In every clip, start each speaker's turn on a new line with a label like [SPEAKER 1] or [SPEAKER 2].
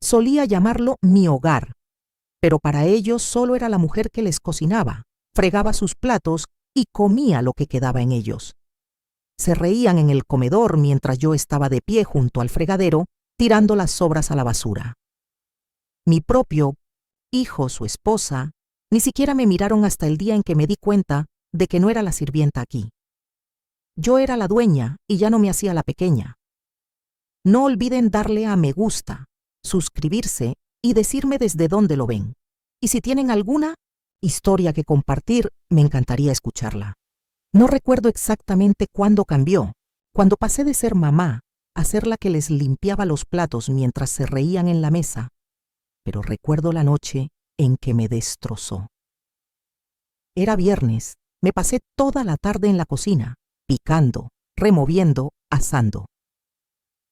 [SPEAKER 1] Solía llamarlo mi hogar, pero para ellos solo era la mujer que les cocinaba, fregaba sus platos y comía lo que quedaba en ellos. Se reían en el comedor mientras yo estaba de pie junto al fregadero, tirando las sobras a la basura. Mi propio hijo, su esposa, ni siquiera me miraron hasta el día en que me di cuenta de que no era la sirvienta aquí. Yo era la dueña y ya no me hacía la pequeña. No olviden darle a me gusta, suscribirse y decirme desde dónde lo ven. Y si tienen alguna historia que compartir, me encantaría escucharla. No recuerdo exactamente cuándo cambió, cuando pasé de ser mamá a ser la que les limpiaba los platos mientras se reían en la mesa, pero recuerdo la noche en que me destrozó. Era viernes, me pasé toda la tarde en la cocina, picando, removiendo, asando.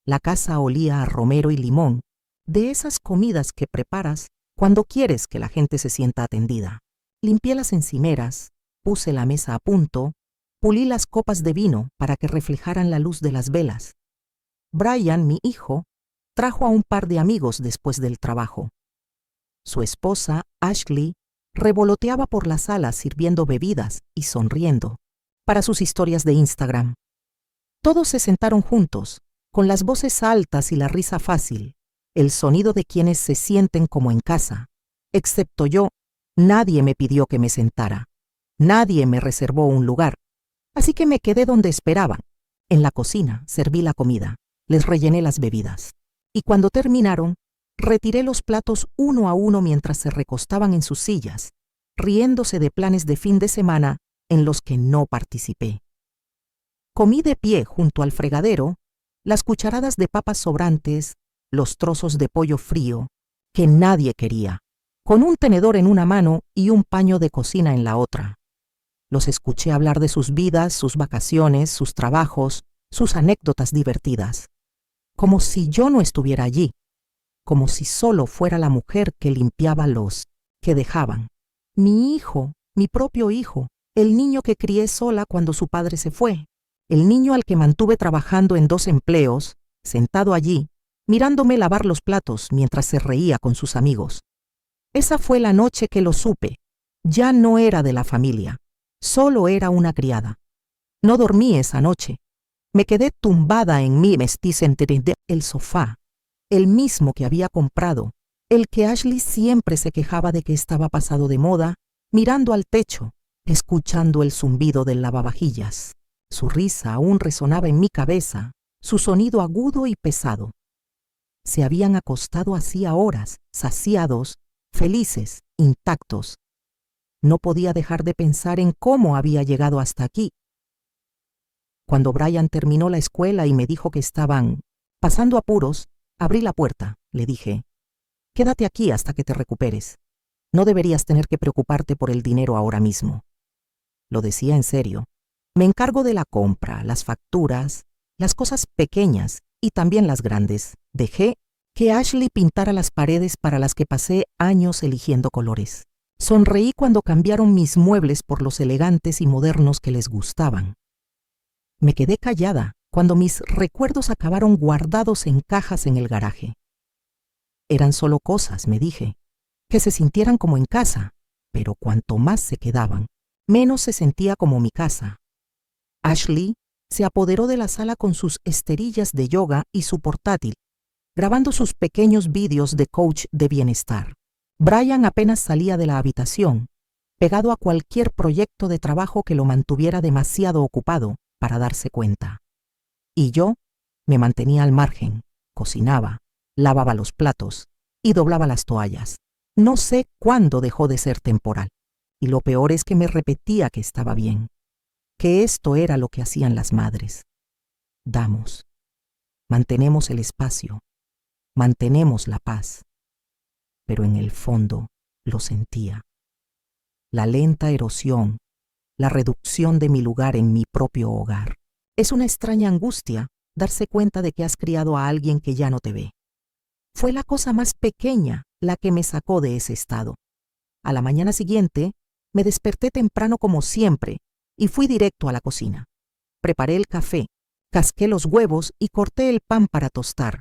[SPEAKER 1] La casa olía a romero y limón, de esas comidas que preparas cuando quieres que la gente se sienta atendida. Limpié las encimeras, puse la mesa a punto, pulí las copas de vino para que reflejaran la luz de las velas. Brian, mi hijo, trajo a un par de amigos después del trabajo. Su esposa, Ashley, revoloteaba por la sala sirviendo bebidas y sonriendo para sus historias de Instagram. Todos se sentaron juntos, con las voces altas y la risa fácil, el sonido de quienes se sienten como en casa. Excepto yo, nadie me pidió que me sentara. Nadie me reservó un lugar. Así que me quedé donde esperaban. En la cocina serví la comida, les rellené las bebidas. Y cuando terminaron, retiré los platos uno a uno mientras se recostaban en sus sillas, riéndose de planes de fin de semana en los que no participé. Comí de pie junto al fregadero las cucharadas de papas sobrantes, los trozos de pollo frío, que nadie quería, con un tenedor en una mano y un paño de cocina en la otra. Los escuché hablar de sus vidas, sus vacaciones, sus trabajos, sus anécdotas divertidas, como si yo no estuviera allí, como si solo fuera la mujer que limpiaba los que dejaban. Mi hijo, mi propio hijo, el niño que crié sola cuando su padre se fue, el niño al que mantuve trabajando en 2 empleos, sentado allí, mirándome lavar los platos mientras se reía con sus amigos. Esa fue la noche que lo supe. Ya no era de la familia, solo era una criada. No dormí esa noche. Me quedé tumbada en mi mestiza entre el sofá, el mismo que había comprado, el que Ashley siempre se quejaba de que estaba pasado de moda, mirando al techo, escuchando el zumbido del lavavajillas. Su risa aún resonaba en mi cabeza, su sonido agudo y pesado. Se habían acostado hacía horas, saciados, felices, intactos. No podía dejar de pensar en cómo había llegado hasta aquí. Cuando Brian terminó la escuela y me dijo que estaban pasando apuros, abrí la puerta, le dije, «Quédate aquí hasta que te recuperes. No deberías tener que preocuparte por el dinero ahora mismo». Lo decía en serio. Me encargo de la compra, las facturas, las cosas pequeñas y también las grandes. Dejé que Ashley pintara las paredes para las que pasé años eligiendo colores. Sonreí cuando cambiaron mis muebles por los elegantes y modernos que les gustaban. Me quedé callada cuando mis recuerdos acabaron guardados en cajas en el garaje. Eran solo cosas, me dije, que se sintieran como en casa, pero cuanto más se quedaban, menos se sentía como mi casa. Ashley se apoderó de la sala con sus esterillas de yoga y su portátil, grabando sus pequeños vídeos de coach de bienestar. Brian apenas salía de la habitación, pegado a cualquier proyecto de trabajo que lo mantuviera demasiado ocupado para darse cuenta. Y yo me mantenía al margen, cocinaba, lavaba los platos y doblaba las toallas. No sé cuándo dejó de ser temporal, y lo peor es que me repetía que estaba bien, que esto era lo que hacían las madres. Damos, mantenemos el espacio, mantenemos la paz, pero en el fondo lo sentía. La lenta erosión, la reducción de mi lugar en mi propio hogar. Es una extraña angustia darse cuenta de que has criado a alguien que ya no te ve. Fue la cosa más pequeña la que me sacó de ese estado. A la mañana siguiente, me desperté temprano como siempre y fui directo a la cocina. Preparé el café, casqué los huevos y corté el pan para tostar.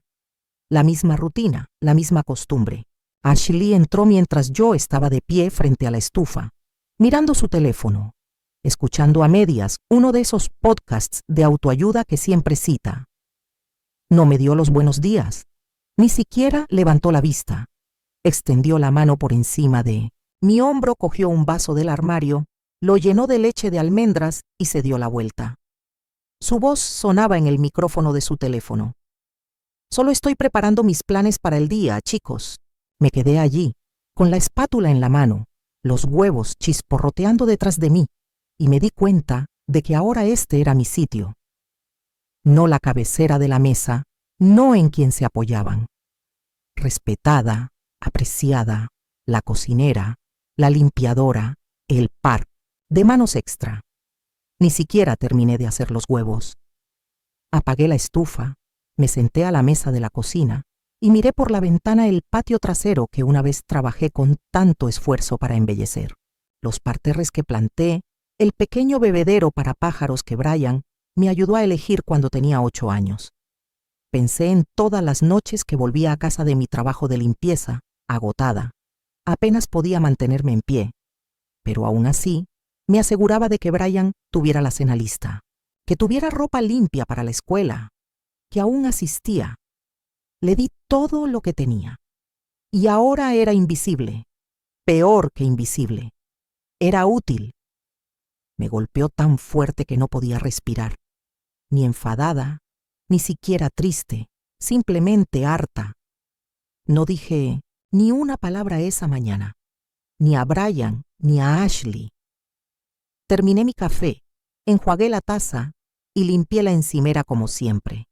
[SPEAKER 1] La misma rutina, la misma costumbre. Ashley entró mientras yo estaba de pie frente a la estufa, mirando su teléfono, escuchando a medias uno de esos podcasts de autoayuda que siempre cita. No me dio los buenos días, ni siquiera levantó la vista. Extendió la mano por encima de mi hombro, cogió un vaso del armario, lo llenó de leche de almendras y se dio la vuelta. Su voz sonaba en el micrófono de su teléfono. Solo estoy preparando mis planes para el día, chicos. Me quedé allí, con la espátula en la mano, los huevos chisporroteando detrás de mí, y me di cuenta de que ahora este era mi sitio. No la cabecera de la mesa, no en quien se apoyaban. Respetada, apreciada, la cocinera, la limpiadora, el par de manos extra. Ni siquiera terminé de hacer los huevos. Apagué la estufa, me senté a la mesa de la cocina y miré por la ventana el patio trasero que una vez trabajé con tanto esfuerzo para embellecer. Los parterres que planté, el pequeño bebedero para pájaros que Brian me ayudó a elegir cuando tenía 8 años. Pensé en todas las noches que volvía a casa de mi trabajo de limpieza, agotada. Apenas podía mantenerme en pie, pero aún así me aseguraba de que Brian tuviera la cena lista, que tuviera ropa limpia para la escuela, que aún asistía. Le di todo lo que tenía. Y ahora era invisible, peor que invisible. Era útil. Me golpeó tan fuerte que no podía respirar, ni enfadada, ni siquiera triste, simplemente harta. No dije ni una palabra esa mañana, ni a Brian, ni a Ashley. Terminé mi café, enjuagué la taza y limpié la encimera como siempre.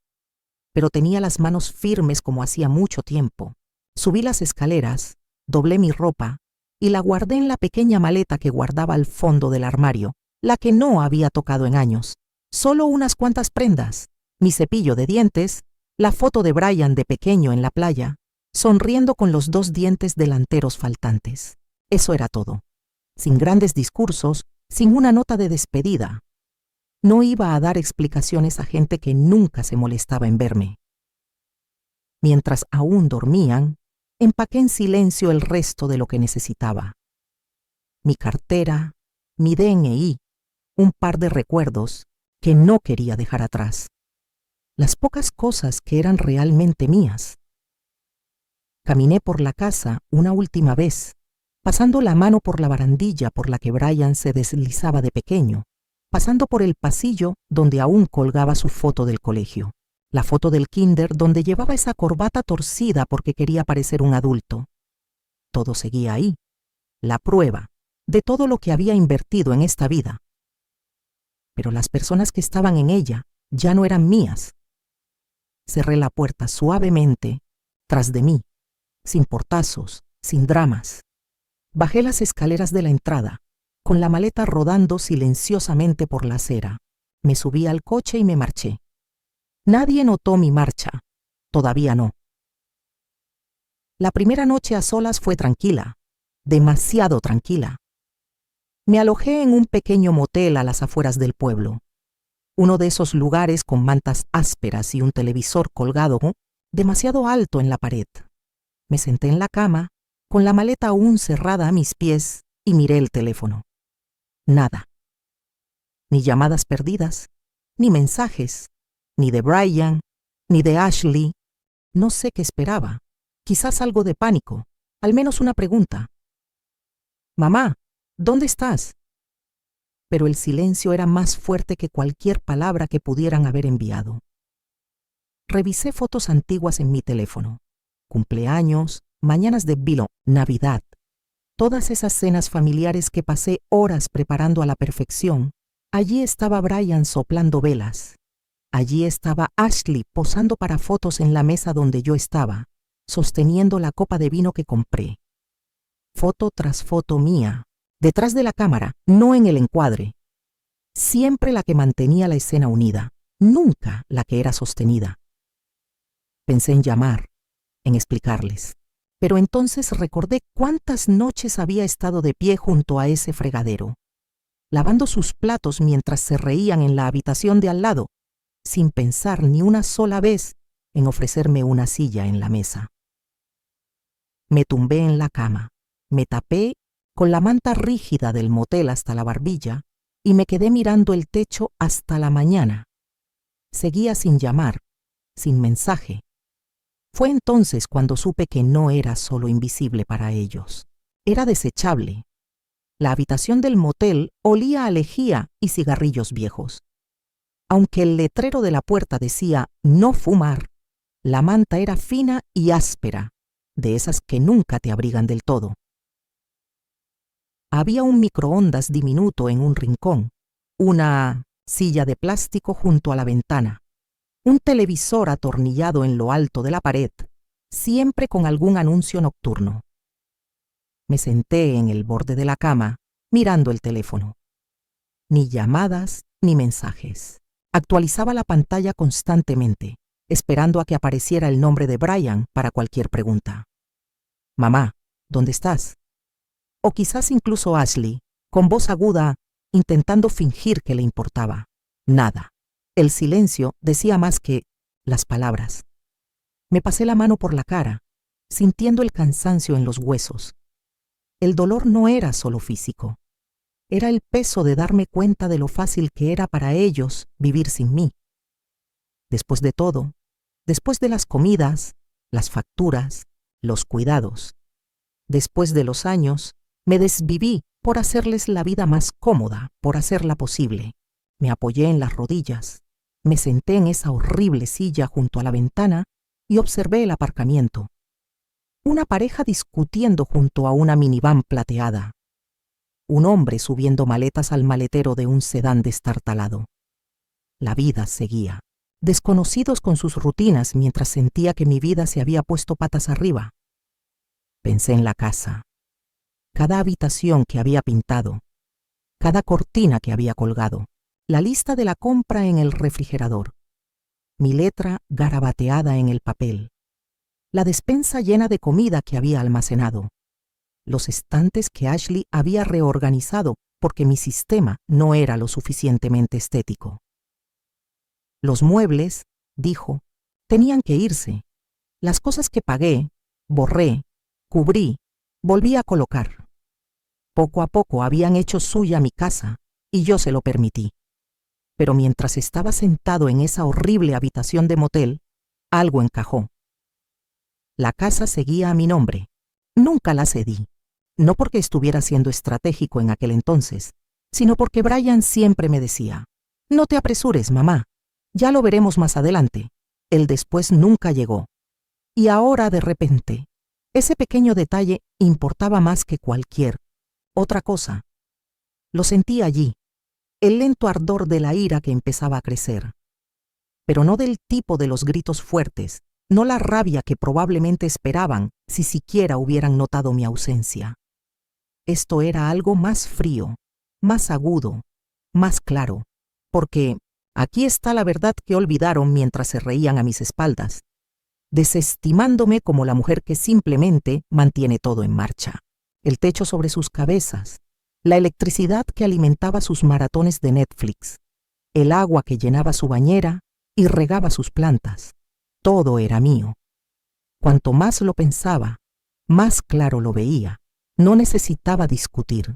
[SPEAKER 1] Pero tenía las manos firmes como hacía mucho tiempo. Subí las escaleras, doblé mi ropa y la guardé en la pequeña maleta que guardaba al fondo del armario, la que no había tocado en años. Solo unas cuantas prendas, mi cepillo de dientes, la foto de Brian de pequeño en la playa, sonriendo con los 2 dientes delanteros faltantes. Eso era todo. Sin grandes discursos, sin una nota de despedida. No iba a dar explicaciones a gente que nunca se molestaba en verme. Mientras aún dormían, empaqué en silencio el resto de lo que necesitaba. Mi cartera, mi DNI, un par de recuerdos que no quería dejar atrás. Las pocas cosas que eran realmente mías. Caminé por la casa una última vez, pasando la mano por la barandilla por la que Brian se deslizaba de pequeño, pasando por el pasillo donde aún colgaba su foto del colegio, la foto del kinder donde llevaba esa corbata torcida porque quería parecer un adulto. Todo seguía ahí, la prueba de todo lo que había invertido en esta vida. Pero las personas que estaban en ella ya no eran mías. Cerré la puerta suavemente tras de mí, sin portazos, sin dramas. Bajé las escaleras de la entrada, con la maleta rodando silenciosamente por la acera. Me subí al coche y me marché. Nadie notó mi marcha. Todavía no. La primera noche a solas fue tranquila, demasiado tranquila. Me alojé en un pequeño motel a las afueras del pueblo. Uno de esos lugares con mantas ásperas y un televisor colgado demasiado alto en la pared. Me senté en la cama, con la maleta aún cerrada a mis pies, y miré el teléfono. Nada. Ni llamadas perdidas, ni mensajes, ni de Brian, ni de Ashley. No sé qué esperaba. Quizás algo de pánico, al menos una pregunta. Mamá, ¿dónde estás? Pero el silencio era más fuerte que cualquier palabra que pudieran haber enviado. Revisé fotos antiguas en mi teléfono. Cumpleaños, mañanas de vilo, Navidad. Todas esas cenas familiares que pasé horas preparando a la perfección. Allí estaba Brian soplando velas. Allí estaba Ashley posando para fotos en la mesa donde yo estaba, sosteniendo la copa de vino que compré. Foto tras foto mía, detrás de la cámara, no en el encuadre. Siempre la que mantenía la escena unida, nunca la que era sostenida. Pensé en llamar, en explicarles. Pero entonces recordé cuántas noches había estado de pie junto a ese fregadero, lavando sus platos mientras se reían en la habitación de al lado, sin pensar ni una sola vez en ofrecerme una silla en la mesa. Me tumbé en la cama, me tapé con la manta rígida del motel hasta la barbilla y me quedé mirando el techo hasta la mañana. Seguía sin llamar, sin mensaje. Fue entonces cuando supe que no era solo invisible para ellos, era desechable. La habitación del motel olía a lejía y cigarrillos viejos. Aunque el letrero de la puerta decía «no fumar», la manta era fina y áspera, de esas que nunca te abrigan del todo. Había un microondas diminuto en un rincón, una silla de plástico junto a la ventana, un televisor atornillado en lo alto de la pared, siempre con algún anuncio nocturno. Me senté en el borde de la cama, mirando el teléfono. Ni llamadas ni mensajes. Actualizaba la pantalla constantemente, esperando a que apareciera el nombre de Brian para cualquier pregunta. «Mamá, ¿dónde estás?» O quizás incluso Ashley, con voz aguda, intentando fingir que le importaba. Nada. El silencio decía más que las palabras. Me pasé la mano por la cara, sintiendo el cansancio en los huesos. El dolor no era solo físico. Era el peso de darme cuenta de lo fácil que era para ellos vivir sin mí. Después de todo, después de las comidas, las facturas, los cuidados, después de los años, me desviví por hacerles la vida más cómoda, por hacerla posible. Me apoyé en las rodillas, me senté en esa horrible silla junto a la ventana y observé el aparcamiento. Una pareja discutiendo junto a una minivan plateada. Un hombre subiendo maletas al maletero de un sedán destartalado. La vida seguía. Desconocidos con sus rutinas mientras sentía que mi vida se había puesto patas arriba. Pensé en la casa. Cada habitación que había pintado. Cada cortina que había colgado. La lista de la compra en el refrigerador. Mi letra garabateada en el papel. La despensa llena de comida que había almacenado. Los estantes que Ashley había reorganizado porque mi sistema no era lo suficientemente estético. Los muebles, dijo, tenían que irse. Las cosas que pagué, borré, cubrí, volví a colocar. Poco a poco habían hecho suya mi casa y yo se lo permití. Pero mientras estaba sentado en esa horrible habitación de motel, algo encajó. La casa seguía a mi nombre. Nunca la cedí. No porque estuviera siendo estratégico en aquel entonces, sino porque Brian siempre me decía, «No te apresures, mamá. Ya lo veremos más adelante». El después nunca llegó. Y ahora, de repente, ese pequeño detalle importaba más que cualquier otra cosa. Lo sentí allí, el lento ardor de la ira que empezaba a crecer. Pero no del tipo de los gritos fuertes, no la rabia que probablemente esperaban si siquiera hubieran notado mi ausencia. Esto era algo más frío, más agudo, más claro, porque aquí está la verdad que olvidaron mientras se reían a mis espaldas, desestimándome como la mujer que simplemente mantiene todo en marcha. El techo sobre sus cabezas, la electricidad que alimentaba sus maratones de Netflix, el agua que llenaba su bañera y regaba sus plantas. Todo era mío. Cuanto más lo pensaba, más claro lo veía. No necesitaba discutir,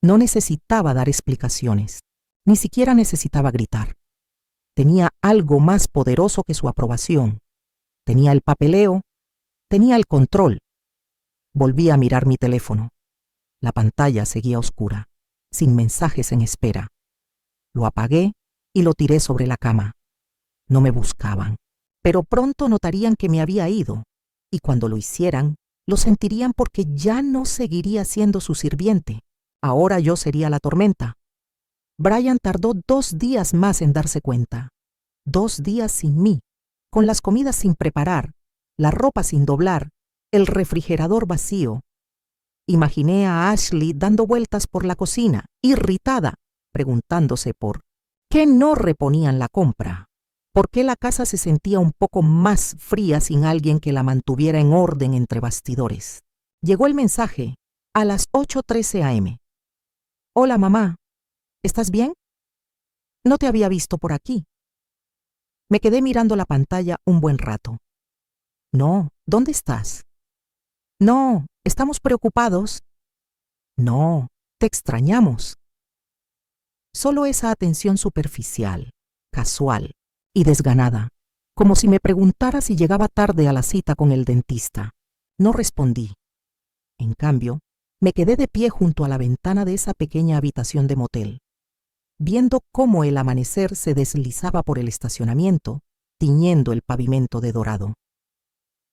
[SPEAKER 1] no necesitaba dar explicaciones, ni siquiera necesitaba gritar. Tenía algo más poderoso que su aprobación. Tenía el papeleo, tenía el control. Volví a mirar mi teléfono. La pantalla seguía oscura, sin mensajes en espera. Lo apagué y lo tiré sobre la cama. No me buscaban, pero pronto notarían que me había ido, y cuando lo hicieran, lo sentirían porque ya no seguiría siendo su sirviente. Ahora yo sería la tormenta. Brian tardó 2 días más en darse cuenta. 2 días sin mí, con las comidas sin preparar, la ropa sin doblar, el refrigerador vacío. Imaginé a Ashley dando vueltas por la cocina, irritada, preguntándose por qué no reponían la compra, por qué la casa se sentía un poco más fría sin alguien que la mantuviera en orden entre bastidores. Llegó el mensaje a las 8:13 a.m. «Hola, mamá. ¿Estás bien? No te había visto por aquí». Me quedé mirando la pantalla un buen rato. No, ¿dónde estás? No, estamos preocupados. No, te extrañamos. Solo esa atención superficial, casual y desganada, como si me preguntara si llegaba tarde a la cita con el dentista. No respondí. En cambio, me quedé de pie junto a la ventana de esa pequeña habitación de motel, viendo cómo el amanecer se deslizaba por el estacionamiento, tiñendo el pavimento de dorado.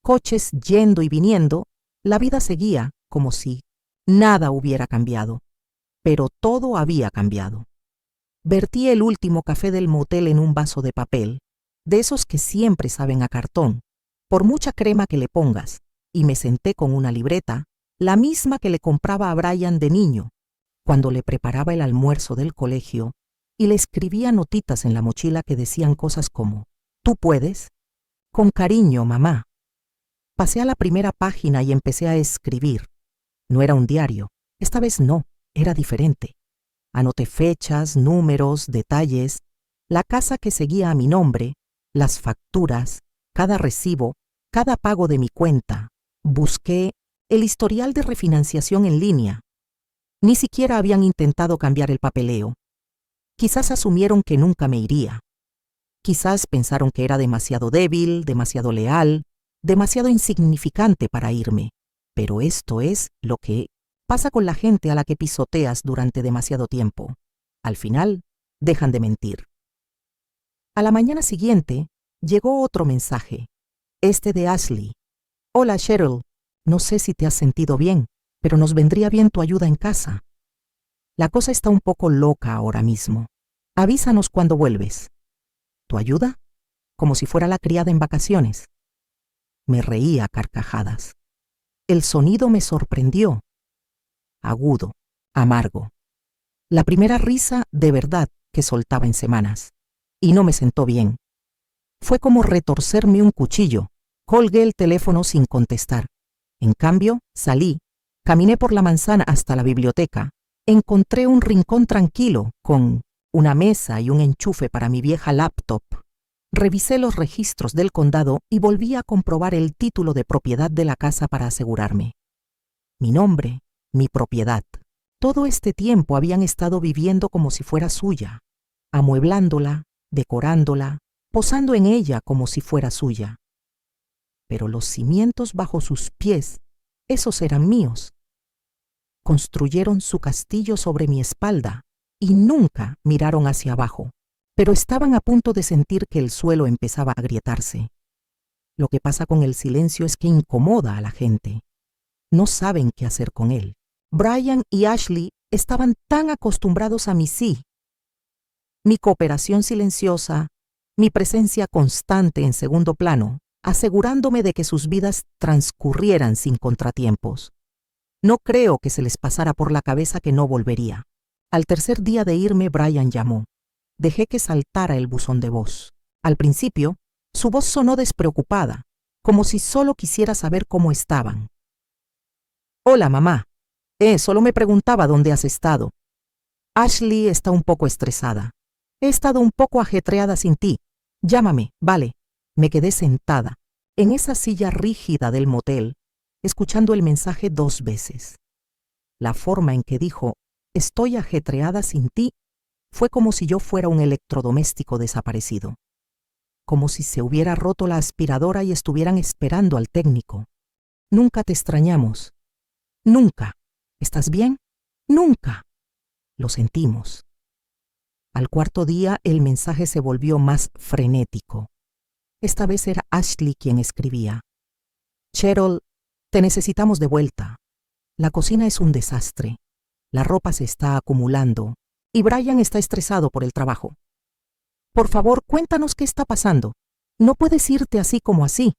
[SPEAKER 1] Coches yendo y viniendo, la vida seguía como si nada hubiera cambiado, pero todo había cambiado. Vertí el último café del motel en un vaso de papel, de esos que siempre saben a cartón, por mucha crema que le pongas, y me senté con una libreta, la misma que le compraba a Brian de niño, cuando le preparaba el almuerzo del colegio, y le escribía notitas en la mochila que decían cosas como: «Tú puedes», «Con cariño, mamá». Pasé a la primera página y empecé a escribir. No era un diario, esta vez no, era diferente. Anoté fechas, números, detalles, la casa que seguía a mi nombre, las facturas, cada recibo, cada pago de mi cuenta. Busqué el historial de refinanciación en línea. Ni siquiera habían intentado cambiar el papeleo. Quizás asumieron que nunca me iría. Quizás pensaron que era demasiado débil, demasiado leal, demasiado insignificante para irme. Pero esto es lo que pasa con la gente a la que pisoteas durante demasiado tiempo. Al final, dejan de mentir. A la mañana siguiente, llegó otro mensaje, este de Ashley. «Hola, Cheryl. No sé si te has sentido bien, pero nos vendría bien tu ayuda en casa. La cosa está un poco loca ahora mismo. Avísanos cuando vuelves». ¿Tu ayuda? Como si fuera la criada en vacaciones. Me reí a carcajadas. El sonido me sorprendió. Agudo, amargo. La primera risa de verdad que soltaba en semanas. Y no me sentó bien. Fue como retorcerme un cuchillo. Colgué el teléfono sin contestar. En cambio, salí, caminé por la manzana hasta la biblioteca. Encontré un rincón tranquilo, con una mesa y un enchufe para mi vieja laptop. Revisé los registros del condado y volví a comprobar el título de propiedad de la casa para asegurarme. Mi nombre, mi propiedad. Todo este tiempo habían estado viviendo como si fuera suya, amueblándola, decorándola, posando en ella como si fuera suya. Pero los cimientos bajo sus pies, esos eran míos. Construyeron su castillo sobre mi espalda y nunca miraron hacia abajo, pero estaban a punto de sentir que el suelo empezaba a agrietarse. Lo que pasa con el silencio es que incomoda a la gente. No saben qué hacer con él. Brian y Ashley estaban tan acostumbrados a mi sí. Mi cooperación silenciosa, mi presencia constante en segundo plano, asegurándome de que sus vidas transcurrieran sin contratiempos. No creo que se les pasara por la cabeza que no volvería. Al tercer día de irme, Brian llamó. Dejé que saltara el buzón de voz. Al principio, su voz sonó despreocupada, como si solo quisiera saber cómo estaban. «Hola, mamá. Solo me preguntaba dónde has estado. Ashley está un poco estresada. He estado un poco ajetreada sin ti. Llámame, vale». Me quedé sentada, en esa silla rígida del motel, escuchando el mensaje 2 veces. La forma en que dijo «estoy ajetreada sin ti» fue como si yo fuera un electrodoméstico desaparecido. Como si se hubiera roto la aspiradora y estuvieran esperando al técnico. «Nunca te extrañamos. Nunca. ¿Estás bien? Nunca». Lo sentimos. Al cuarto día el mensaje se volvió más frenético. Esta vez era Ashley quien escribía. «Cheryl, te necesitamos de vuelta. La cocina es un desastre. La ropa se está acumulando y Brian está estresado por el trabajo. Por favor, cuéntanos qué está pasando. No puedes irte así como así».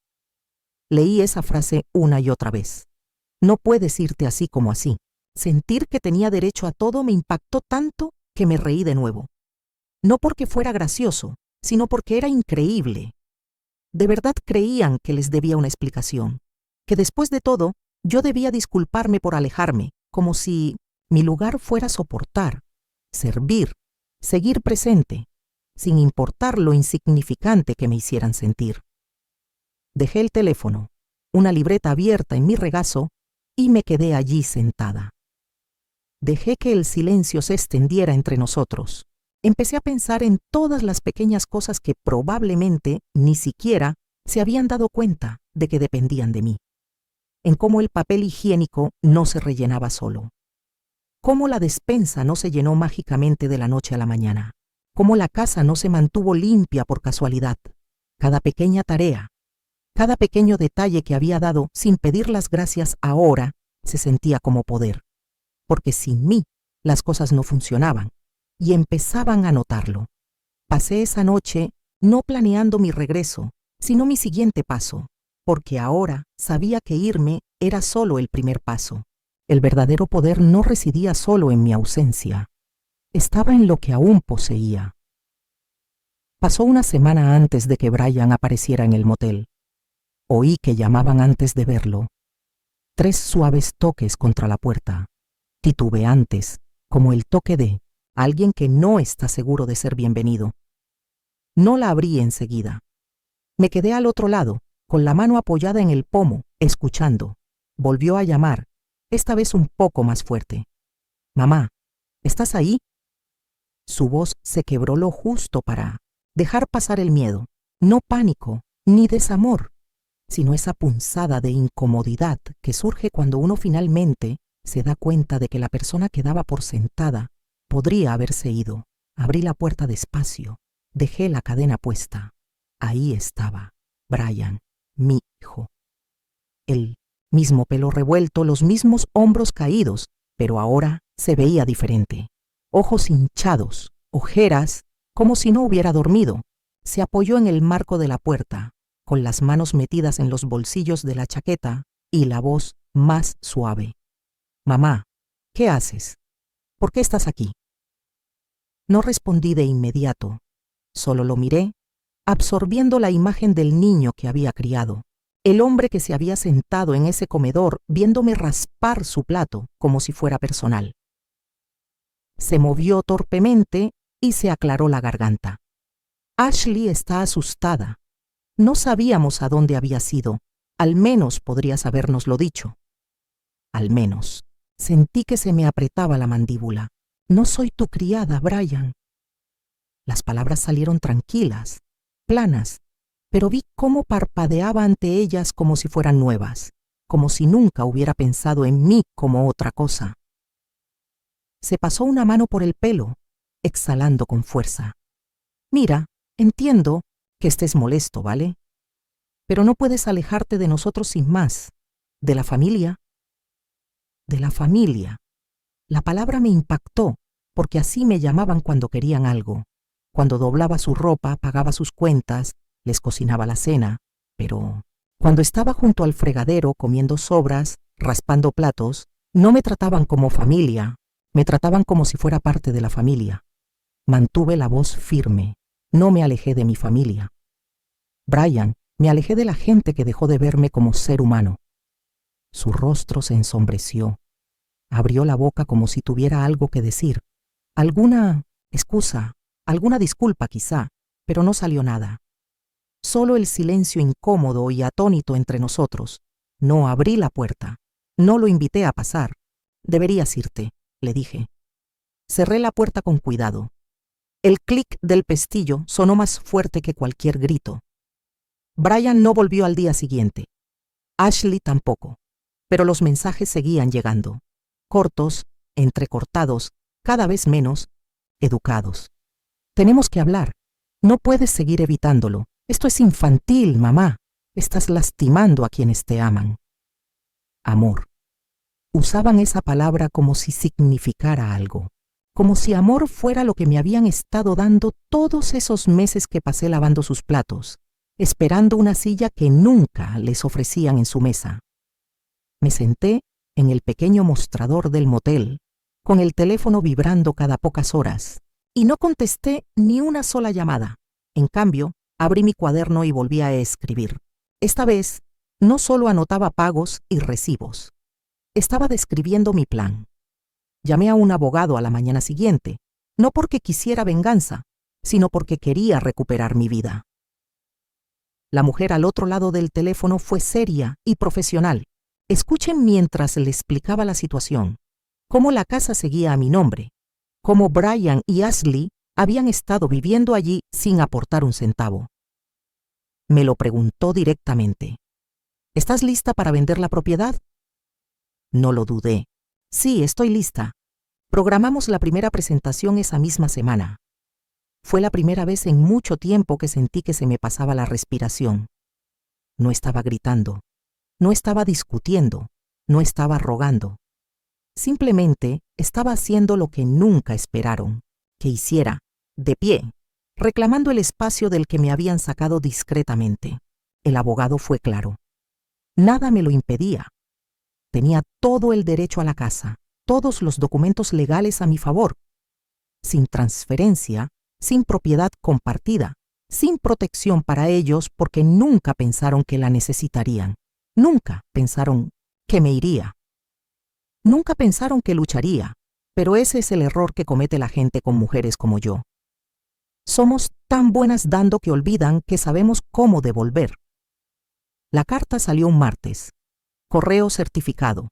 [SPEAKER 1] Leí esa frase una y otra vez. No puedes irte así como así. Sentir que tenía derecho a todo me impactó tanto que me reí de nuevo. No porque fuera gracioso, sino porque era increíble. De verdad creían que les debía una explicación, que después de todo yo debía disculparme por alejarme, como si mi lugar fuera soportar, servir, seguir presente. sin importar lo insignificante que me hicieran sentir. Dejé el teléfono, una libreta abierta en mi regazo, y me quedé allí sentada. Dejé que el silencio se extendiera entre nosotros. Empecé a pensar en todas las pequeñas cosas que probablemente ni siquiera se habían dado cuenta de que dependían de mí. En cómo el papel higiénico no se rellenaba solo. Cómo la despensa no se llenó mágicamente de la noche a la mañana. Cómo la casa no se mantuvo limpia por casualidad. Cada pequeña tarea, cada pequeño detalle que había dado sin pedir las gracias ahora se sentía como poder. Porque sin mí las cosas no funcionaban y empezaban a notarlo. Pasé esa noche no planeando mi regreso, sino mi siguiente paso, porque ahora sabía que irme era solo el primer paso. El verdadero poder no residía solo en mi ausencia, estaba en lo que aún poseía. Pasó una semana antes de que Brian apareciera en el motel. Oí que llamaban antes de verlo. 3 suaves toques contra la puerta, titubeantes, como el toque de alguien que no está seguro de ser bienvenido. No la abrí enseguida. Me quedé al otro lado, con la mano apoyada en el pomo, escuchando. Volvió a llamar, esta vez un poco más fuerte. «Mamá, ¿estás ahí?» Su voz se quebró lo justo para dejar pasar el miedo, no pánico ni desamor, sino esa punzada de incomodidad que surge cuando uno finalmente se da cuenta de que la persona que daba por sentada podría haberse ido. Abrí la puerta despacio, dejé la cadena puesta. Ahí estaba, Brian, mi hijo. El mismo pelo revuelto, los mismos hombros caídos, pero ahora se veía diferente. Ojos hinchados, ojeras, como si no hubiera dormido. Se apoyó en el marco de la puerta, con las manos metidas en los bolsillos de la chaqueta y la voz más suave. «Mamá, ¿qué haces? ¿Por qué estás aquí?» No respondí de inmediato, solo lo miré, absorbiendo la imagen del niño que había criado, el hombre que se había sentado en ese comedor viéndome raspar su plato como si fuera personal. Se movió torpemente y se aclaró la garganta. Ashley está asustada. No sabíamos a dónde había sido. Al menos podrías habérnoslo dicho. Al menos. Sentí que se me apretaba la mandíbula. No soy tu criada, Brian. Las palabras salieron tranquilas, planas, pero vi cómo parpadeaba ante ellas como si fueran nuevas, como si nunca hubiera pensado en mí como otra cosa. Se pasó una mano por el pelo, exhalando con fuerza. «Mira, entiendo que estés molesto, ¿vale? Pero no puedes alejarte de nosotros sin más. ¿De la familia?» «De la familia». La palabra me impactó, porque así me llamaban cuando querían algo. Cuando doblaba su ropa, pagaba sus cuentas, les cocinaba la cena. Pero cuando estaba junto al fregadero comiendo sobras, raspando platos, no me trataban como familia, me trataban como si fuera parte de la familia. Mantuve la voz firme. No me alejé de mi familia. Brian, me alejé de la gente que dejó de verme como ser humano. Su rostro se ensombreció. Abrió la boca como si tuviera algo que decir. Alguna excusa, alguna disculpa quizá, pero no salió nada. Solo el silencio incómodo y atónito entre nosotros. No abrí la puerta. No lo invité a pasar. «Deberías irte», le dije. Cerré la puerta con cuidado. El clic del pestillo sonó más fuerte que cualquier grito. Brian no volvió al día siguiente. Ashley tampoco. Pero los mensajes seguían llegando. Cortos, entrecortados, cada vez menos, educados. «Tenemos que hablar. No puedes seguir evitándolo. Esto es infantil, mamá. Estás lastimando a quienes te aman». Amor. Usaban esa palabra como si significara algo. Como si amor fuera lo que me habían estado dando todos esos meses que pasé lavando sus platos, esperando una silla que nunca les ofrecían en su mesa. Me senté en el pequeño mostrador del motel, con el teléfono vibrando cada pocas horas, y no contesté ni una sola llamada. En cambio, abrí mi cuaderno y volví a escribir. Esta vez, no solo anotaba pagos y recibos. Estaba describiendo mi plan. Llamé a un abogado a la mañana siguiente, no porque quisiera venganza, sino porque quería recuperar mi vida. La mujer al otro lado del teléfono fue seria y profesional. Escuchen mientras le explicaba la situación, cómo la casa seguía a mi nombre, cómo Brian y Ashley habían estado viviendo allí sin aportar un centavo. Me lo preguntó directamente. ¿Estás lista para vender la propiedad? No lo dudé. Sí, estoy lista. Programamos la primera presentación esa misma semana. Fue la primera vez en mucho tiempo que sentí que se me pasaba la respiración. No estaba gritando, no estaba discutiendo, no estaba rogando. Simplemente estaba haciendo lo que nunca esperaron que hiciera, de pie, reclamando el espacio del que me habían sacado discretamente. El abogado fue claro. Nada me lo impedía. Tenía todo el derecho a la casa, todos los documentos legales a mi favor, sin transferencia, sin propiedad compartida, sin protección para ellos porque nunca pensaron que la necesitarían. Nunca pensaron que me iría. Nunca pensaron que lucharía, pero ese es el error que comete la gente con mujeres como yo. Somos tan buenas dando que olvidan que sabemos cómo devolver. La carta salió un martes. Correo certificado.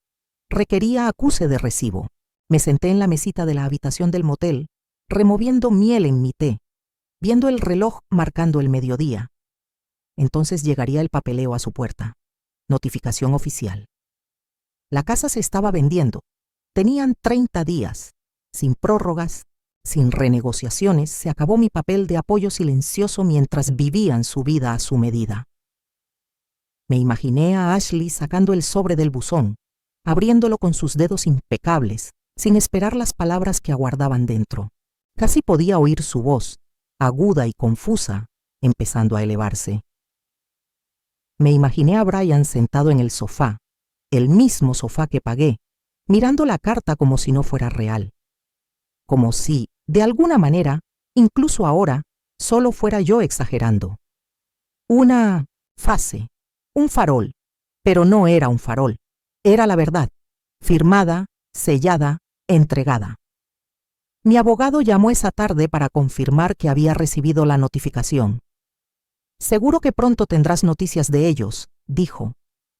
[SPEAKER 1] Requería acuse de recibo. Me senté en la mesita de la habitación del motel, removiendo miel en mi té, viendo el reloj marcando el mediodía. Entonces llegaría el papeleo a su puerta. Notificación oficial. La casa se estaba vendiendo. Tenían 30 días. Sin prórrogas, sin renegociaciones, se acabó mi papel de apoyo silencioso mientras vivían su vida a su medida. Me imaginé a Ashley sacando el sobre del buzón, abriéndolo con sus dedos impecables, sin esperar las palabras que aguardaban dentro. Casi podía oír su voz, aguda y confusa, empezando a elevarse. Me imaginé a Brian sentado en el sofá, el mismo sofá que pagué, mirando la carta como si no fuera real. Como si, de alguna manera, incluso ahora, solo fuera yo exagerando. Una fase, un farol, pero no era un farol, era la verdad, firmada, sellada, entregada. Mi abogado llamó esa tarde para confirmar que había recibido la notificación. Seguro que pronto tendrás noticias de ellos, dijo.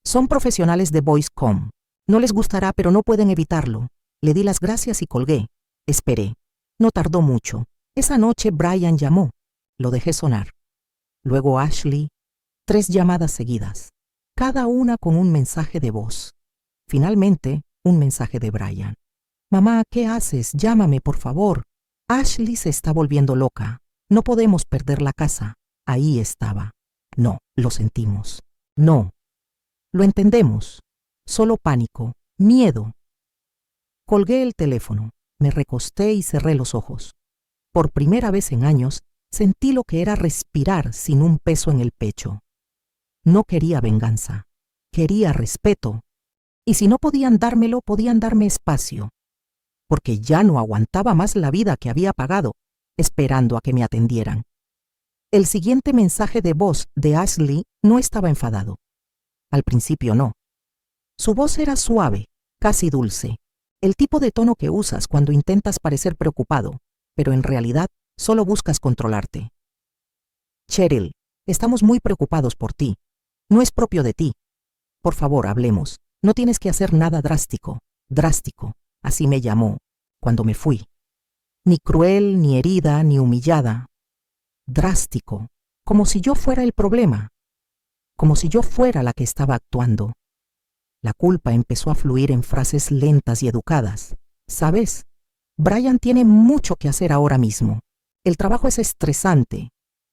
[SPEAKER 1] Son profesionales de Voice.com. No les gustará, pero no pueden evitarlo. Le di las gracias y colgué. Esperé. No tardó mucho. Esa noche Brian llamó. Lo dejé sonar. Luego Ashley. 3 llamadas seguidas, cada una con un mensaje de voz. Finalmente, un mensaje de Brian. Mamá, ¿qué haces? Llámame, por favor. Ashley se está volviendo loca. No podemos perder la casa. Ahí estaba. No, lo sentimos. No. Lo entendemos. Solo pánico, miedo. Colgué el teléfono, me recosté y cerré los ojos. Por primera vez en años, sentí lo que era respirar sin un peso en el pecho. No quería venganza, quería respeto. Y si no podían dármelo, podían darme espacio. Porque ya no aguantaba más la vida que había pagado, esperando a que me atendieran. El siguiente mensaje de voz de Ashley no estaba enfadado. Al principio no. Su voz era suave, casi dulce, el tipo de tono que usas cuando intentas parecer preocupado, pero en realidad solo buscas controlarte. Cheryl, estamos muy preocupados por ti. No es propio de ti. Por favor, hablemos. No tienes que hacer nada drástico. Drástico, así me llamó, cuando me fui. Ni cruel, ni herida, ni humillada. Drástico, como si yo fuera el problema. Como si yo fuera la que estaba actuando. La culpa empezó a fluir en frases lentas y educadas. ¿Sabes? Brian tiene mucho que hacer ahora mismo. El trabajo es estresante.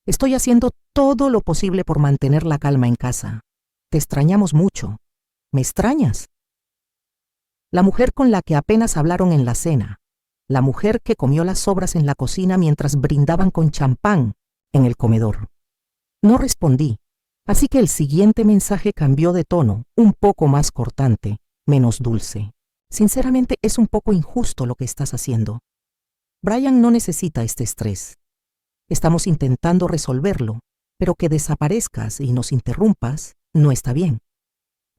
[SPEAKER 1] Estoy haciendo todo lo posible por mantener la calma en casa. Te extrañamos mucho. ¿Me extrañas? La mujer con la que apenas hablaron en la cena. La mujer que comió las sobras en la cocina mientras brindaban con champán en el comedor. No respondí. Así que el siguiente mensaje cambió de tono, un poco más cortante, menos dulce. Sinceramente, es un poco injusto lo que estás haciendo. Brian no necesita este estrés. Estamos intentando resolverlo, pero que desaparezcas y nos interrumpas no está bien.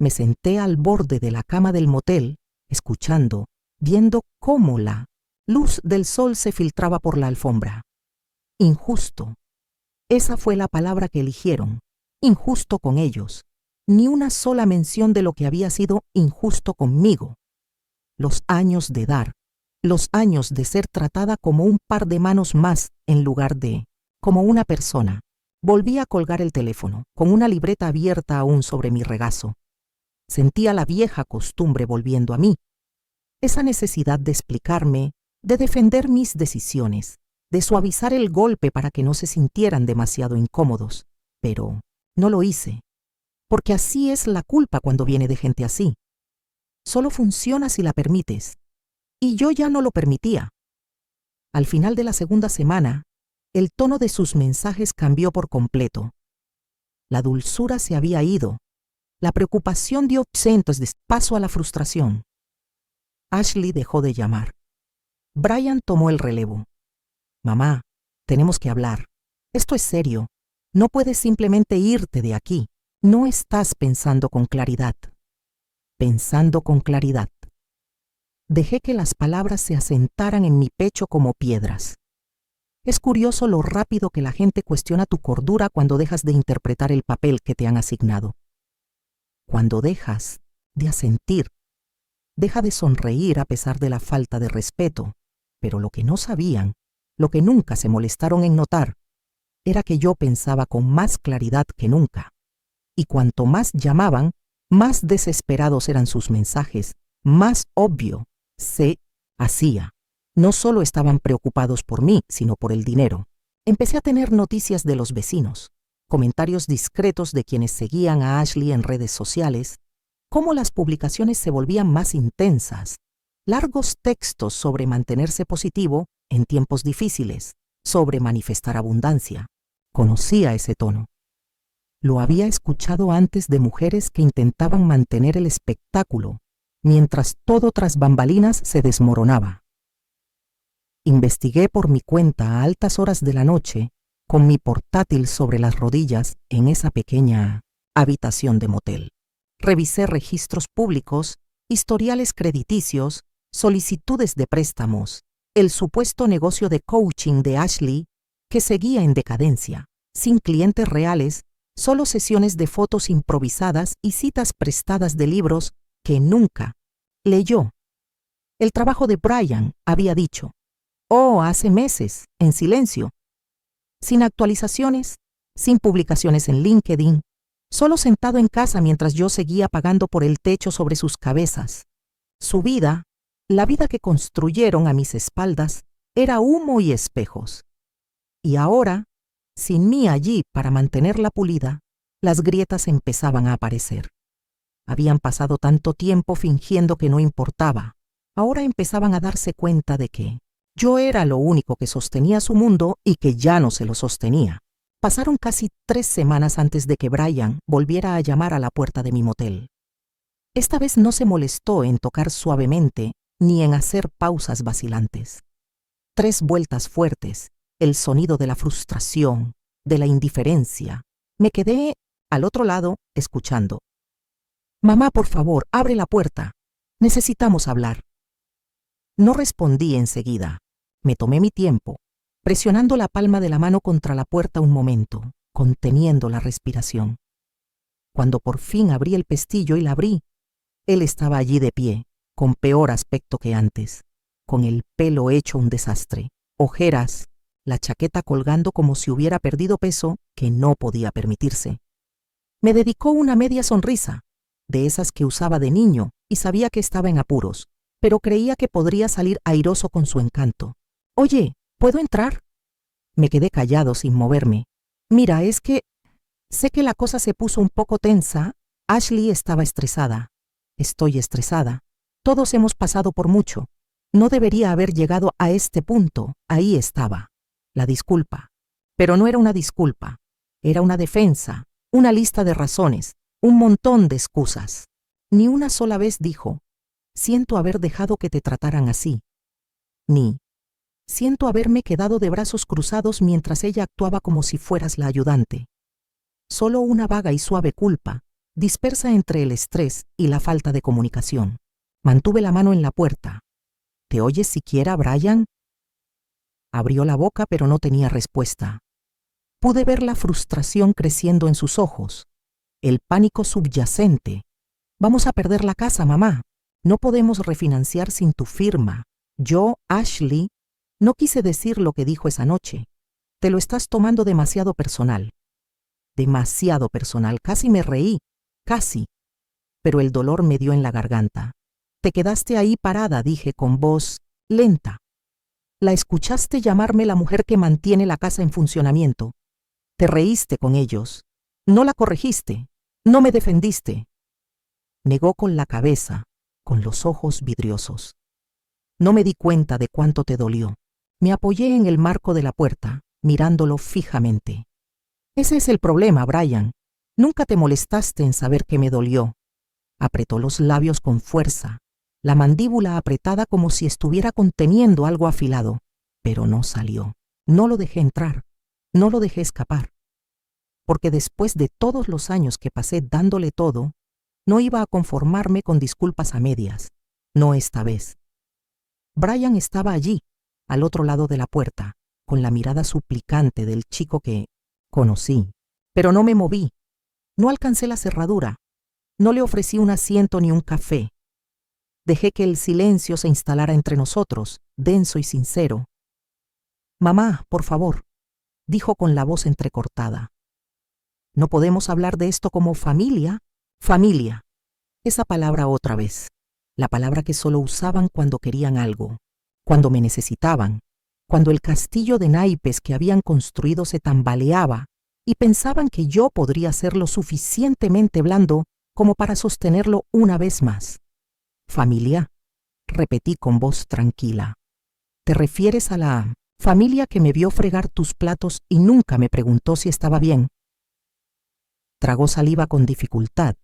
[SPEAKER 1] Me senté al borde de la cama del motel, escuchando, viendo cómo la luz del sol se filtraba por la alfombra. injusto. Esa fue la palabra que eligieron, injusto con ellos. Ni una sola mención de lo que había sido injusto conmigo. Los años de dar, los años de ser tratada como un par de manos más en lugar de como una persona. Volví a colgar el teléfono, con una libreta abierta aún sobre mi regazo. Sentía la vieja costumbre volviendo a mí. Esa necesidad de explicarme, de defender mis decisiones, de suavizar el golpe para que no se sintieran demasiado incómodos. Pero no lo hice, porque así es la culpa cuando viene de gente así. Solo funciona si la permites. Y yo ya no lo permitía. Al final de la segunda semana, el tono de sus mensajes cambió por completo. La dulzura se había ido. La preocupación dio paso a la frustración. Ashley dejó de llamar. Brian tomó el relevo. Mamá, tenemos que hablar. Esto es serio. No puedes simplemente irte de aquí. No estás pensando con claridad. Pensando con claridad. Dejé que las palabras se asentaran en mi pecho como piedras. Es curioso lo rápido que la gente cuestiona tu cordura cuando dejas de interpretar el papel que te han asignado. Cuando dejas de asentir, deja de sonreír a pesar de la falta de respeto. Pero lo que no sabían, lo que nunca se molestaron en notar, era que yo pensaba con más claridad que nunca. Y cuanto más llamaban, más desesperados eran sus mensajes, más obvio se hacía. No solo estaban preocupados por mí, sino por el dinero. Empecé a tener noticias de los vecinos, comentarios discretos de quienes seguían a Ashley en redes sociales, cómo las publicaciones se volvían más intensas, largos textos sobre mantenerse positivo en tiempos difíciles, sobre manifestar abundancia. Conocía ese tono. Lo había escuchado antes de mujeres que intentaban mantener el espectáculo, mientras todo tras bambalinas se desmoronaba. Investigué por mi cuenta a altas horas de la noche, con mi portátil sobre las rodillas en esa pequeña habitación de motel. Revisé registros públicos, historiales crediticios, solicitudes de préstamos, el supuesto negocio de coaching de Ashley, que seguía en decadencia, sin clientes reales, solo sesiones de fotos improvisadas y citas prestadas de libros que nunca leyó. El trabajo de Brian, había dicho. Oh, hace meses, en silencio. Sin actualizaciones, sin publicaciones en LinkedIn, solo sentado en casa mientras yo seguía pagando por el techo sobre sus cabezas. Su vida, la vida que construyeron a mis espaldas, era humo y espejos. Y ahora, sin mí allí para mantenerla pulida, las grietas empezaban a aparecer. Habían pasado tanto tiempo fingiendo que no importaba. Ahora empezaban a darse cuenta de que yo era lo único que sostenía su mundo y que ya no se lo sostenía. Pasaron casi 3 semanas antes de que Brian volviera a llamar a la puerta de mi motel. Esta vez no se molestó en tocar suavemente ni en hacer pausas vacilantes. 3 vueltas fuertes, el sonido de la frustración, de la indiferencia. Me quedé al otro lado, escuchando. Mamá, por favor, abre la puerta. Necesitamos hablar. No respondí enseguida. Me tomé mi tiempo, presionando la palma de la mano contra la puerta un momento, conteniendo la respiración. Cuando por fin abrí el pestillo y la abrí, él estaba allí de pie, con peor aspecto que antes, con el pelo hecho un desastre, ojeras, la chaqueta colgando como si hubiera perdido peso que no podía permitirse. Me dedicó una media sonrisa, de esas que usaba de niño, y sabía que estaba en apuros, pero creía que podría salir airoso con su encanto. Oye, ¿puedo entrar? Me quedé callado sin moverme. Mira, es que sé que la cosa se puso un poco tensa. Ashley estaba estresada. Estoy estresada. Todos hemos pasado por mucho. No debería haber llegado a este punto. Ahí estaba. La disculpa. Pero no era una disculpa. Era una defensa, una lista de razones, un montón de excusas. Ni una sola vez dijo, siento haber dejado que te trataran así. Ni, siento haberme quedado de brazos cruzados mientras ella actuaba como si fueras la ayudante. Solo una vaga y suave culpa, dispersa entre el estrés y la falta de comunicación. Mantuve la mano en la puerta. ¿Te oyes siquiera, Brian? Abrió la boca, pero no tenía respuesta. Pude ver la frustración creciendo en sus ojos, el pánico subyacente. Vamos a perder la casa, mamá. No podemos refinanciar sin tu firma. Yo, Ashley, no quise decir lo que dijo esa noche. Te lo estás tomando demasiado personal. Demasiado personal. Casi me reí. Casi. Pero el dolor me dio en la garganta. Te quedaste ahí parada, dije con voz lenta. La escuchaste llamarme la mujer que mantiene la casa en funcionamiento. Te reíste con ellos. No la corregiste. No me defendiste. Negó con la cabeza, con los ojos vidriosos. No me di cuenta de cuánto te dolió. Me apoyé en el marco de la puerta, mirándolo fijamente. Ese es el problema, Brian. Nunca te molestaste en saber que me dolió. Apretó los labios con fuerza, la mandíbula apretada como si estuviera conteniendo algo afilado, pero no salió. No lo dejé entrar, no lo dejé escapar. Porque después de todos los años que pasé dándole todo, no iba a conformarme con disculpas a medias. No esta vez. Brian estaba allí, al otro lado de la puerta, con la mirada suplicante del chico que conocí. Pero no me moví. No alcancé la cerradura. No le ofrecí un asiento ni un café. Dejé que el silencio se instalara entre nosotros, denso y sincero. Mamá, por favor, dijo con la voz entrecortada. ¿No podemos hablar de esto como familia? Familia. Esa palabra otra vez. La palabra que solo usaban cuando querían algo, cuando me necesitaban, cuando el castillo de naipes que habían construido se tambaleaba y pensaban que yo podría ser lo suficientemente blando como para sostenerlo una vez más. Familia, repetí con voz tranquila. ¿Te refieres a la familia que me vio fregar tus platos y nunca me preguntó si estaba bien? Tragó saliva con dificultad,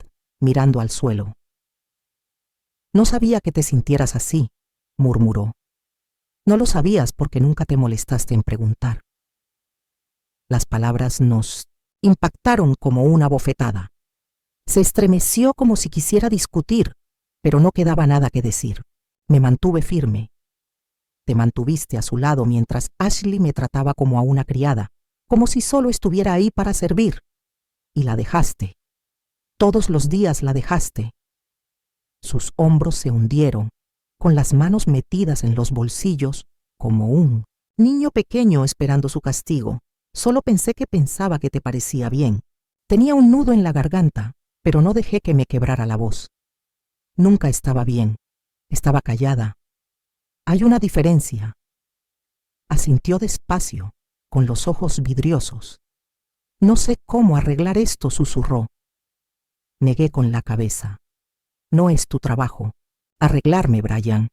[SPEAKER 1] mirando al suelo. No sabía que te sintieras así, murmuró. No lo sabías porque nunca te molestaste en preguntar. Las palabras nos impactaron como una bofetada. Se estremeció como si quisiera discutir, pero no quedaba nada que decir. Me mantuve firme. Te mantuviste a su lado mientras Ashley me trataba como a una criada, como si solo estuviera ahí para servir. Y la dejaste. Todos los días la dejaste. Sus hombros se hundieron, con las manos metidas en los bolsillos, como un niño pequeño esperando su castigo. Solo pensé que pensaba que te parecía bien. Tenía un nudo en la garganta, pero no dejé que me quebrara la voz. Nunca estaba bien. Estaba callada. Hay una diferencia. Asintió despacio, con los ojos vidriosos. No sé cómo arreglar esto, susurró. Negué con la cabeza. No es tu trabajo arreglarme, Brian,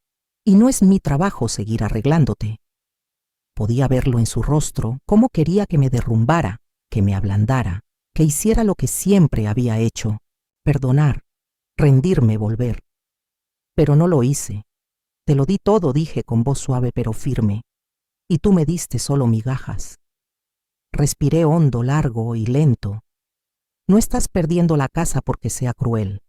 [SPEAKER 1] y no es mi trabajo seguir arreglándote. Podía verlo en su rostro, cómo quería que me derrumbara, que me ablandara, que hiciera lo que siempre había hecho, perdonar, rendirme, volver. Pero no lo hice. Te lo di todo, dije con voz suave pero firme, y tú me diste solo migajas. Respiré hondo, largo y lento. No estás perdiendo la casa porque sea cruel.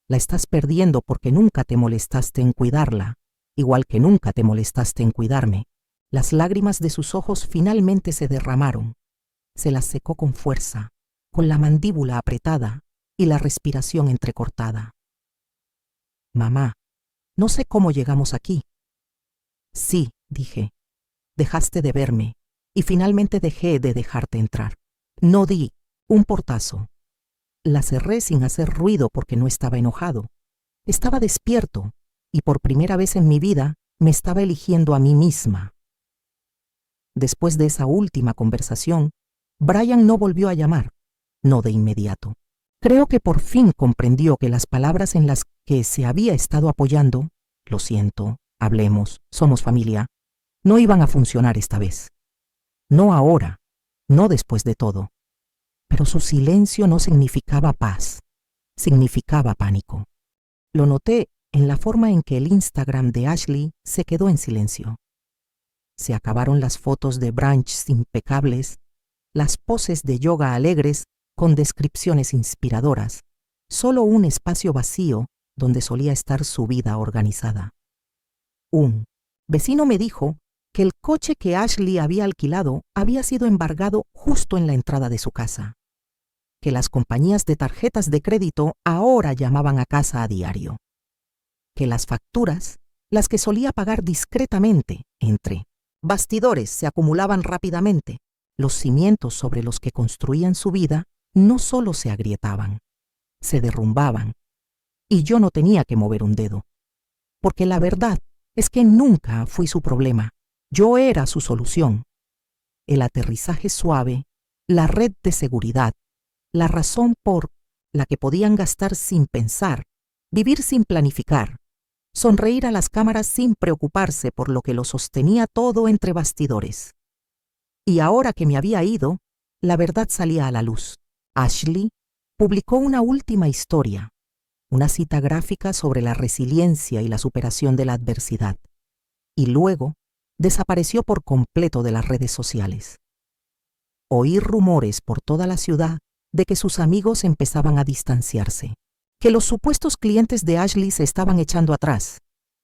[SPEAKER 1] La estás perdiendo porque nunca te molestaste en cuidarla, igual que nunca te molestaste en cuidarme. Las lágrimas de sus ojos finalmente se derramaron. Se las secó con fuerza, con la mandíbula apretada y la respiración entrecortada. Mamá, no sé cómo llegamos aquí. Sí, dije. Dejaste de verme y finalmente dejé de dejarte entrar. No di un portazo. La cerré sin hacer ruido porque no estaba enojado. Estaba despierto y por primera vez en mi vida me estaba eligiendo a mí misma. Después de esa última conversación, Brian no volvió a llamar, no de inmediato. Creo que por fin comprendió que las palabras en las que se había estado apoyando, lo siento, hablemos, somos familia, no iban a funcionar esta vez. No ahora, no después de todo. Pero su silencio no significaba paz, significaba pánico. Lo noté en la forma en que el Instagram de Ashley se quedó en silencio. Se acabaron las fotos de brunchs impecables, las poses de yoga alegres con descripciones inspiradoras, solo un espacio vacío donde solía estar su vida organizada. Un vecino me dijo que el coche que Ashley había alquilado había sido embargado justo en la entrada de su casa, que las compañías de tarjetas de crédito ahora llamaban a casa a diario, que las facturas, las que solía pagar discretamente, entre bastidores se acumulaban rápidamente, los cimientos sobre los que construían su vida no solo se agrietaban, se derrumbaban, y yo no tenía que mover un dedo, porque la verdad es que nunca fui su problema, yo era su solución. El aterrizaje suave, la red de seguridad, la razón por la que podían gastar sin pensar, vivir sin planificar, sonreír a las cámaras sin preocuparse por lo que lo sostenía todo entre bastidores. Y ahora que me había ido, la verdad salía a la luz. Ashley publicó una última historia, una cita gráfica sobre la resiliencia y la superación de la adversidad, y luego desapareció por completo de las redes sociales. Oí rumores por toda la ciudad de que sus amigos empezaban a distanciarse, que los supuestos clientes de Ashley se estaban echando atrás,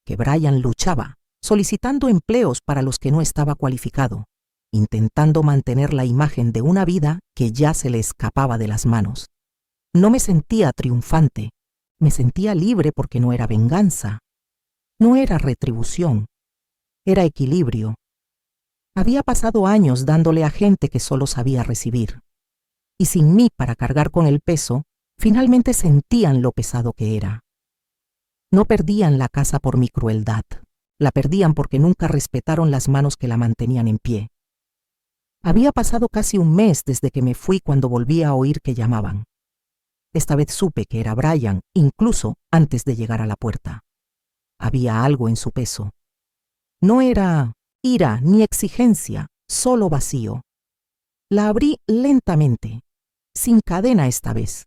[SPEAKER 1] que Brian luchaba, solicitando empleos para los que no estaba cualificado, intentando mantener la imagen de una vida que ya se le escapaba de las manos. No me sentía triunfante, me sentía libre porque no era venganza, no era retribución, era equilibrio. Había pasado años dándole a gente que solo sabía recibir, y sin mí para cargar con el peso, finalmente sentían lo pesado que era. No perdían la casa por mi crueldad, la perdían porque nunca respetaron las manos que la mantenían en pie. Había pasado casi un mes desde que me fui cuando volví a oír que llamaban. Esta vez supe que era Brian, incluso antes de llegar a la puerta. Había algo en su peso. No era ira ni exigencia, solo vacío. La abrí lentamente, sin cadena esta vez.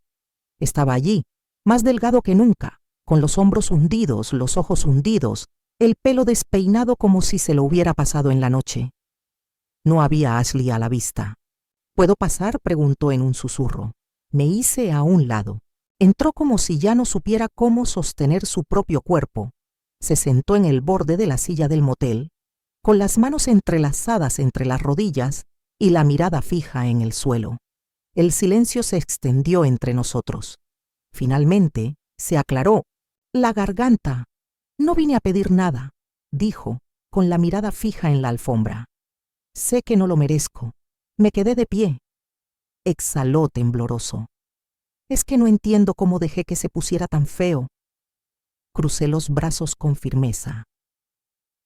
[SPEAKER 1] Estaba allí, más delgado que nunca, con los hombros hundidos, los ojos hundidos, el pelo despeinado como si se lo hubiera pasado en la noche. No había Ashley a la vista. ¿Puedo pasar?, preguntó en un susurro. Me hice a un lado. Entró como si ya no supiera cómo sostener su propio cuerpo. Se sentó en el borde de la silla del motel, con las manos entrelazadas entre las rodillas y la mirada fija en el suelo. El silencio se extendió entre nosotros. Finalmente, se aclaró. La garganta. No vine a pedir nada, dijo, con la mirada fija en la alfombra. Sé que no lo merezco. Me quedé de pie. Exhaló tembloroso. Es que no entiendo cómo dejé que se pusiera tan feo. Crucé los brazos con firmeza.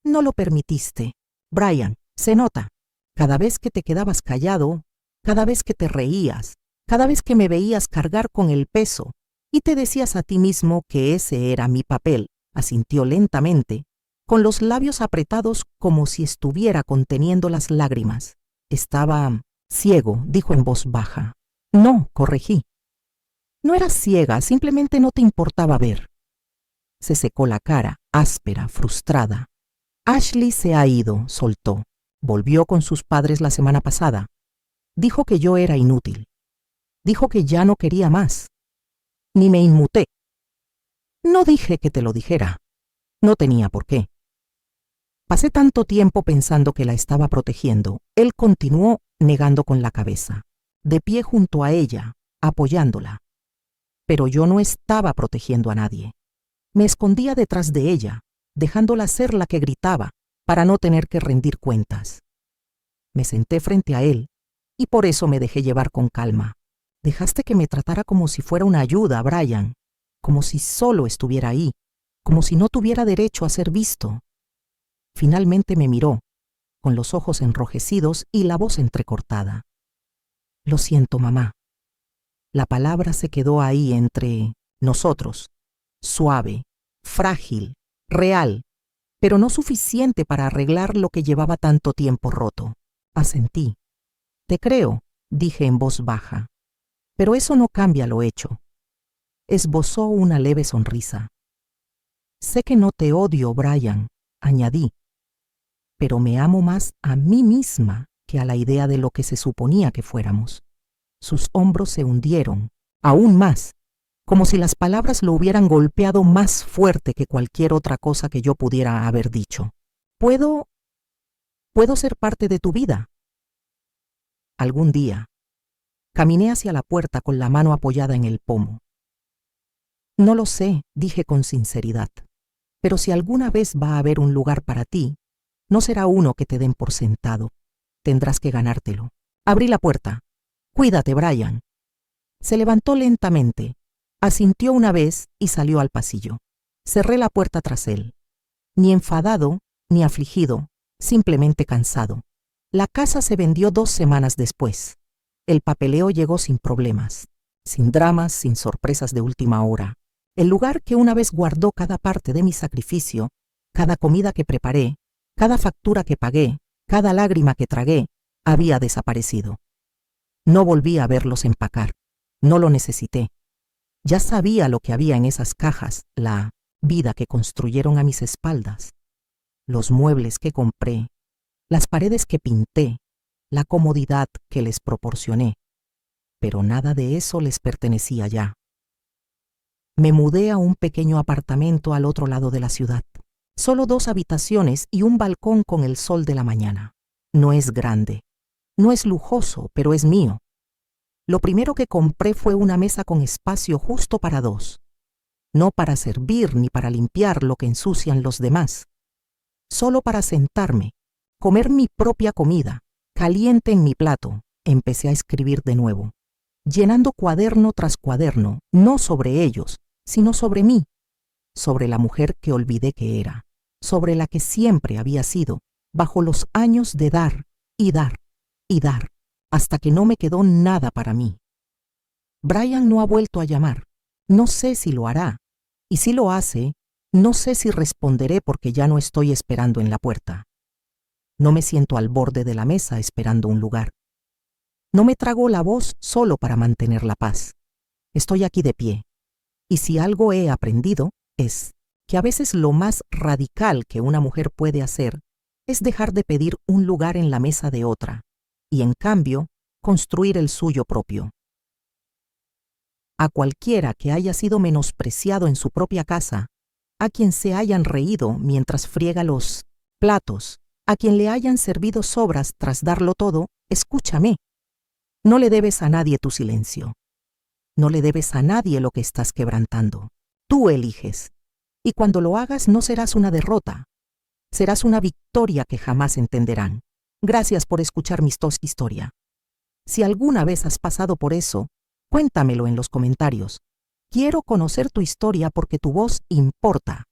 [SPEAKER 1] No lo permitiste. Brian, se nota. Cada vez que te quedabas callado, cada vez que te reías, cada vez que me veías cargar con el peso y te decías a ti mismo que ese era mi papel, asintió lentamente, con los labios apretados como si estuviera conteniendo las lágrimas. Estaba ciego, dijo en voz baja. No, corregí. No eras ciega, simplemente no te importaba ver. Se secó la cara, áspera, frustrada. Ashley se ha ido, soltó. Volvió con sus padres la semana pasada. Dijo que yo era inútil. Dijo que ya no quería más. Ni me inmuté. No dije que te lo dijera. No tenía por qué. Pasé tanto tiempo pensando que la estaba protegiendo. Él continuó negando con la cabeza, de pie junto a ella, apoyándola. Pero yo no estaba protegiendo a nadie. Me escondía detrás de ella, dejándola ser la que gritaba, para no tener que rendir cuentas. Me senté frente a él, y por eso me dejé llevar con calma. Dejaste que me tratara como si fuera una ayuda, Brian, como si solo estuviera ahí, como si no tuviera derecho a ser visto. Finalmente me miró, con los ojos enrojecidos y la voz entrecortada. Lo siento, mamá. La palabra se quedó ahí entre nosotros, suave, frágil, real, pero no suficiente para arreglar lo que llevaba tanto tiempo roto. Asentí. Te creo, dije en voz baja, pero eso no cambia lo hecho. Esbozó una leve sonrisa. Sé que no te odio, Brian, añadí, pero me amo más a mí misma que a la idea de lo que se suponía que fuéramos. Sus hombros se hundieron, aún más, como si las palabras lo hubieran golpeado más fuerte que cualquier otra cosa que yo pudiera haber dicho. ¿Puedo ¿Puedo ser parte de tu vida? Algún día, caminé hacia la puerta con la mano apoyada en el pomo. No lo sé, dije con sinceridad, pero si alguna vez va a haber un lugar para ti, no será uno que te den por sentado. Tendrás que ganártelo. Abrí la puerta. Cuídate, Brian. Se levantó lentamente, asintió una vez y salió al pasillo. Cerré la puerta tras él. Ni enfadado, ni afligido, simplemente cansado. La casa se vendió 2 semanas después. El papeleo llegó sin problemas, sin dramas, sin sorpresas de última hora. El lugar que una vez guardó cada parte de mi sacrificio, cada comida que preparé, cada factura que pagué, cada lágrima que tragué, había desaparecido. No volví a verlos empacar. No lo necesité. Ya sabía lo que había en esas cajas, la vida que construyeron a mis espaldas, los muebles que compré, las paredes que pinté, la comodidad que les proporcioné. Pero nada de eso les pertenecía ya. Me mudé a un pequeño apartamento al otro lado de la ciudad. Solo 2 habitaciones y un balcón con el sol de la mañana. No es grande, no es lujoso, pero es mío. Lo primero que compré fue una mesa con espacio justo para 2. No para servir ni para limpiar lo que ensucian los demás. Solo para sentarme, comer mi propia comida, caliente en mi plato. Empecé a escribir de nuevo, llenando cuaderno tras cuaderno, no sobre ellos, sino sobre mí, sobre la mujer que olvidé que era, sobre la que siempre había sido, bajo los años de dar y dar y dar, hasta que no me quedó nada para mí. Brian no ha vuelto a llamar. No sé si lo hará, y si lo hace, no sé si responderé porque ya no estoy esperando en la puerta. No me siento al borde de la mesa esperando un lugar. No me trago la voz solo para mantener la paz. Estoy aquí de pie. Y si algo he aprendido es que a veces lo más radical que una mujer puede hacer es dejar de pedir un lugar en la mesa de otra y, en cambio, construir el suyo propio. A cualquiera que haya sido menospreciado en su propia casa, a quien se hayan reído mientras friega los platos, a quien le hayan servido sobras tras darlo todo, escúchame. No le debes a nadie tu silencio. No le debes a nadie lo que estás quebrantando. Tú eliges. Y cuando lo hagas no serás una derrota. Serás una victoria que jamás entenderán. Gracias por escuchar mi historia. Si alguna vez has pasado por eso, cuéntamelo en los comentarios. Quiero conocer tu historia porque tu voz importa.